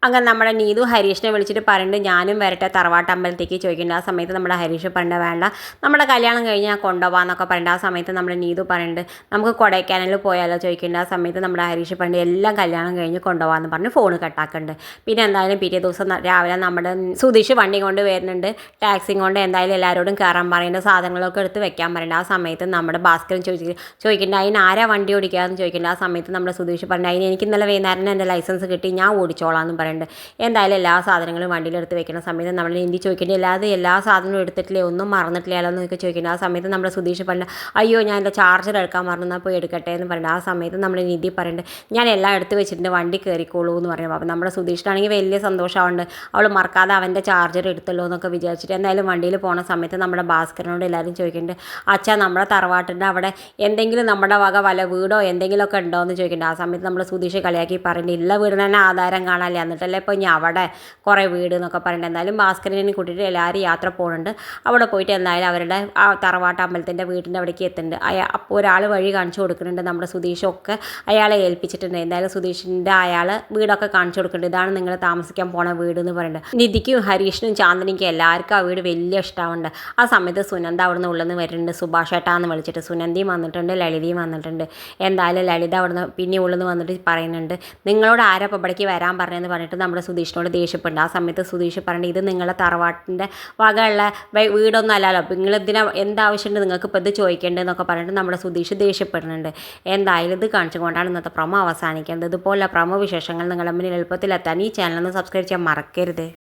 അങ്ങനെ നമ്മുടെ നീതു ഹരീഷിനെ വിളിച്ചിട്ട് പറയുന്നുണ്ട് ഞാനും വരട്ടെ തറവാട്ട് അമ്പലത്തേക്ക് ചോദിക്കുന്നുണ്ട്. ആ സമയത്ത് നമ്മുടെ ഹരീഷ് പറയേണ്ട വേണ്ട നമ്മുടെ കല്യാണം കഴിഞ്ഞ് ഞാൻ കൊണ്ടുപോകാമെന്നൊക്കെ പറയേണ്ട. ആ സമയത്ത് നമ്മുടെ നീതു പറയുന്നുണ്ട് നമുക്ക് കൊടൈക്കനാലിൽ പോയാലോ ചോദിക്കേണ്ട. ആ സമയത്ത് നമ്മുടെ ഹരീഷ് പറയുന്നുണ്ട് എല്ലാം കല്യാണം കഴിഞ്ഞ് കൊണ്ടുപോകാമെന്ന് പറഞ്ഞ് ഫോൺ കട്ടാക്കുന്നുണ്ട്. പിന്നെ എന്തായാലും പിറ്റേ ദിവസം രാവിലെ നമ്മുടെ സുധീഷ് വണ്ടി കൊണ്ട് വരുന്നുണ്ട്. ടാക്സിയും കൊണ്ട് എന്തായാലും എല്ലാവരോടും കയറാൻ പറയുന്നുണ്ട്, സാധനങ്ങളൊക്കെ എടുത്ത് വെക്കാൻ പറയുന്നുണ്ട്. ആ സമയത്ത് നമ്മുടെ ഭാസ്കരൻ ചോദിക്കുന്നുണ്ട് അതിന് ആരാ വണ്ടി ഓടിക്കാമെന്ന് ചോദിക്കുന്നുണ്ട്. ആ സമയത്ത് നമ്മുടെ സുധീഷ് പറഞ്ഞു അതിന് എനിക്ക് ഇന്നലെ വൈകുന്നേരം എൻ്റെ ലൈസൻസ് കിട്ടി ഞാൻ ഓടിച്ചോളാം എന്ന് പറയുന്നുണ്ട്. എന്തായാലും എല്ലാ സാധനങ്ങളും വണ്ടിയിലെടുത്ത് വെക്കുന്ന സമയത്ത് നമ്മൾ ഇന്ത്യ ചോദിക്കേണ്ടത് എല്ലാ സാധനവും എടുത്തിട്ടില്ലേ ഒന്നും മറന്നിട്ടില്ലല്ലോ എന്നൊക്കെ ചോദിക്കേണ്ടത്. ആ സമയത്ത് നമ്മുടെ സുധീഷ് പറഞ്ഞു അയ്യോ ഞാൻ എൻ്റെ ചാർജർ എടുക്കാൻ മറന്നാൽ പോയി എടുക്കട്ടെ എന്ന് പറയുന്നത്. ആ സമയത്ത് നമ്മുടെ നിധി പറയുന്നുണ്ട് ഞാൻ എല്ലാം എടുത്ത് വെച്ചിട്ടുണ്ട് വണ്ടി കയറിക്കോളൂ എന്ന് പറയുമ്പോൾ അപ്പോൾ നമ്മുടെ സുധീഷിനാണെങ്കിൽ വലിയ സന്തോഷമുണ്ട്, അവൾ മറക്കാതെ അവൻ്റെ ചാർജർ എടുത്തല്ലോ എന്നൊക്കെ വിചാരിച്ചിട്ട്. എന്തായാലും വണ്ടിയിൽ പോണ സമയത്ത് നമ്മുടെ ഭാസ്കരനോട് എല്ലാവരും ചോദിക്കുന്നുണ്ട് അച്ഛാ നമ്മുടെ തറവാട്ടിൻ്റെ അവിടെ എന്തെങ്കിലും നമ്മുടെ വക വല്ല വീടോ എന്തെങ്കിലുമൊക്കെ ഉണ്ടോ എന്ന് ചോദിക്കുന്നുണ്ട്. ആ സമയത്ത് നമ്മൾ സുധീഷ് കളിയാക്കി പറയുന്നുണ്ട് ഇല്ല വീടിന് തന്നെ ആധാരം കാണാനില്ല എന്നിട്ടല്ലേ ഇപ്പോൾ ഇനി അവിടെ കുറേ വീട് എന്നൊക്കെ പറയുന്നുണ്ട്. എന്തായാലും ഭാസ്കരനെ കൂട്ടിയിട്ട് എല്ലാവരും യാത്ര പോകുന്നുണ്ട്. അവിടെ പോയിട്ട് എന്തായാലും അവരുടെ ആ തറവാട്ട് അമ്പലത്തിൻ്റെ വീടിൻ്റെ അവിടേക്ക് എത്തുന്നുണ്ട്. അപ്പോൾ ഒരാൾ വഴി കാണിച്ചു കൊടുക്കുന്നുണ്ട്. നമ്മുടെ സുധീഷൊക്കെ അയാളെ ഏൽപ്പിച്ചിട്ടുണ്ട്. എന്തായാലും സുധീഷിൻ്റെ അയാൾ വീടൊക്കെ കാണിച്ചു കൊടുക്കുന്നുണ്ട്. ഇതാണ് നിങ്ങൾ താമസിക്കാൻ പോണ വീട് എന്ന് പറയുന്നുണ്ട്. നിധിക്കും ഹരീഷിനും ചാന്ദിനിക്കും എല്ലാവർക്കും ആ വീട് വലിയ ഇഷ്ടമുണ്ട്. ആ സമയത്ത് സുനന്ദ അവിടുന്ന് ഉള്ളിൽ നിന്ന് വരുന്നുണ്ട്. സുഭാഷ് ഏട്ടാന്ന് വിളിച്ചിട്ട് സുനന്ദയും വന്നിട്ടുണ്ട്, ലളിതയും വന്നിട്ടുണ്ട്. എന്തായാലും ലളിത അവിടുന്ന് പിന്നെ ഉള്ളിൽ നിന്ന് വന്നിട്ട് പറയുന്നുണ്ട് നിങ്ങളോട് ആരാ ഇവിടേക്ക് വരാൻ പറഞ്ഞതെന്ന് പറഞ്ഞിട്ട് നമ്മുടെ സുധീഷിനോട് ദേഷ്യപ്പെടുന്നുണ്ട്. ആ സമയത്ത് സുധീഷ് പറയുന്നത് ഇത് നിങ്ങളെ തറവാട്ടിൻ്റെ വകയുള്ള വീടൊന്നും അല്ലല്ലോ, അപ്പോൾ നിങ്ങൾ എന്താവശ്യമുണ്ട് നിങ്ങൾക്ക് ഇപ്പോൾ ഇത് ചോദിക്കേണ്ടതെന്നൊക്കെ പറഞ്ഞിട്ട് നമ്മുടെ സുധീഷ് ദേഷ്യപ്പെടുന്നുണ്ട്. എന്തായാലും ഇത് കാണിച്ചുകൊണ്ടാണ് ഇന്നത്തെ പ്രമോ അവസാനിക്കുന്നത്. ഇതുപോലുള്ള പ്രമോ വിശേഷങ്ങൾ നിങ്ങളുടെ മുന്നിൽ എളുപ്പത്തിലെത്താൻ ഈ ചാനൽ ഒന്ന് സബ്സ്ക്രൈബ് ചെയ്യാൻ മറക്കരുത്.